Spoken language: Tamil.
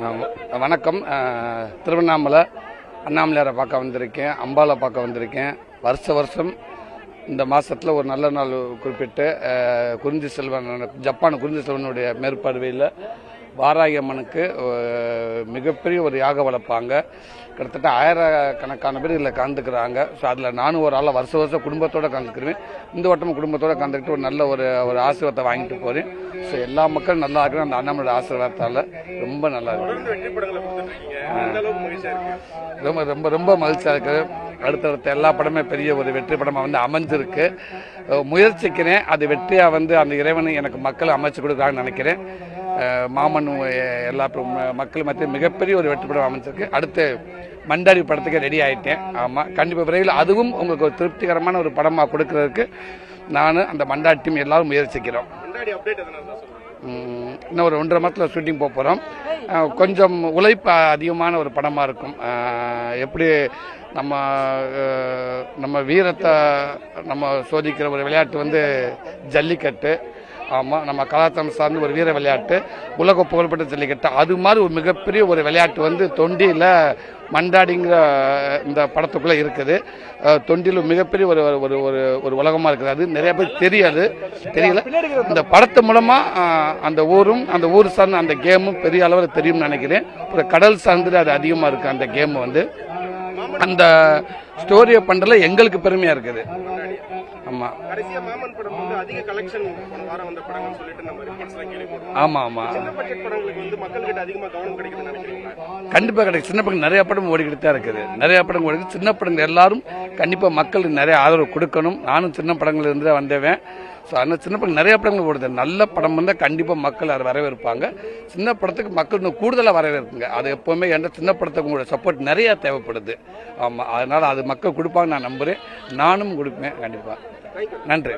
வணக்கம். திருவண்ணாமலை அண்ணாமலையாரை பார்க்க வந்திருக்கேன், அம்பாலை பார்க்க வந்திருக்கேன். வருஷம் இந்த மாதத்தில் ஒரு நல்ல நாள் குறிப்பிட்டு குறிஞ்சி செல்வன், ஜப்பான் குறிஞ்சி செல்வனுடைய மேற்பார்வையில் வாராகி அம்மனுக்கு மிகப்பெரிய ஒரு யாக வளர்ப்பாங்க. கிட்டத்தட்ட ஆயிரக்கணக்கான பேர் இதில் கலந்துக்கிறாங்க. ஸோ அதில் நானும் ஒரு ஆளாக வருஷம் குடும்பத்தோடு கலந்துக்கிறேன். இந்த வட்டமும் குடும்பத்தோடு கலந்துக்கிட்டு ஒரு நல்ல ஒரு ஆசீர்வாதத்தை வாங்கிட்டு போகிறேன். ஸோ எல்லா மக்களும் நல்லா இருக்கிற அந்த அண்ணாமலையோட ஆசீர்வாதத்தால் ரொம்ப நல்லா இருக்கு. ரொம்ப ரொம்ப ரொம்ப மகிழ்ச்சியாக இருக்குது. அடுத்தடுத்த எல்லா படமே பெரிய ஒரு வெற்றி படமாக அமைஞ்சிருக்கு. முயற்சிக்கிறேன், அது வெற்றியாக அந்த இறைவனை எனக்கு மக்கள் அமைச்சு கொடுக்குறாங்கன்னு நினைக்கிறேன். மாமன் எல்லா மக்கள் மத்திய மிகப்பெரிய ஒரு வெற்றி படம் அமைச்சிருக்கு. அடுத்து மண்டாடி படத்துக்கு ரெடி ஆகிட்டேன். ஆமாம், கண்டிப்பாக விரைவில் அதுவும் உங்களுக்கு ஒரு திருப்திகரமான ஒரு படமாக கொடுக்கறதுக்கு நான் அந்த மண்டாடி டீம் எல்லாரும் முயற்சிக்கிறோம். இன்னும் ஒரு 1.5 மாதத்தில் ஷூட்டிங் போக போகிறோம். கொஞ்சம் உழைப்பு அதிகமான ஒரு படமாக இருக்கும். எப்படி நம்ம வீரத்தை நம்ம சோதிக்கிற ஒரு விளையாட்டு ஜல்லிக்கட்டு. ஆமாம், நம்ம கலாச்சாரம் சார்ந்து ஒரு வீர விளையாட்டு, உலக புகழ்பெற்ற ஜல்லிக்கட்டு. அது மாதிரி ஒரு மிகப்பெரிய ஒரு விளையாட்டு தொண்டியில் மண்டாடிங்கிற இந்த படத்துக்குள்ளே இருக்குது. தொண்டியில் மிகப்பெரிய ஒரு ஒரு ஒரு உலகமாக இருக்குது. அது நிறைய பேர் தெரியல. இந்த படத்து மூலமாக அந்த ஊரும் அந்த ஊர் சார்ந்த அந்த கேமும் பெரிய அளவில் தெரியும்னு நினைக்கிறேன். ஒரு கடல் சார்ந்து அது அதிகமாக இருக்குது. அந்த கேம் அந்த ஸ்டோரியை பண்ணுறதுல எங்களுக்கு பெருமையாக இருக்குது. ஆமாம் கண்டிப்பாக கிடைக்கும். சின்ன படங்கள் நிறைய படம் ஓடிக்கிட்டு தான் இருக்குது. நிறைய படம் ஓடிக்கு. சின்ன படங்கள் எல்லாரும் கண்டிப்பாக மக்களுக்கு நிறைய ஆதரவு கொடுக்கணும். நானும் சின்ன படங்கள் இருந்து வந்தேன். ஸோ அதனால் சின்ன படம் நிறைய படங்கள் ஓடுது. நல்ல படம் கண்டிப்பாக மக்கள் அதை வரவேற்பாங்க. சின்ன படத்துக்கு மக்கள் இன்னும் கூடுதலாக வரவேற்புங்க. அது எப்போவுமே எந்த சின்ன படத்துக்கு உங்களோட சப்போர்ட் நிறையா தேவைப்படுது. ஆமாம், அதனால் அது மக்கள் கொடுப்பாங்க நான் நம்புகிறேன். நானும் கொடுப்பேன் கண்டிப்பாக. நன்றி.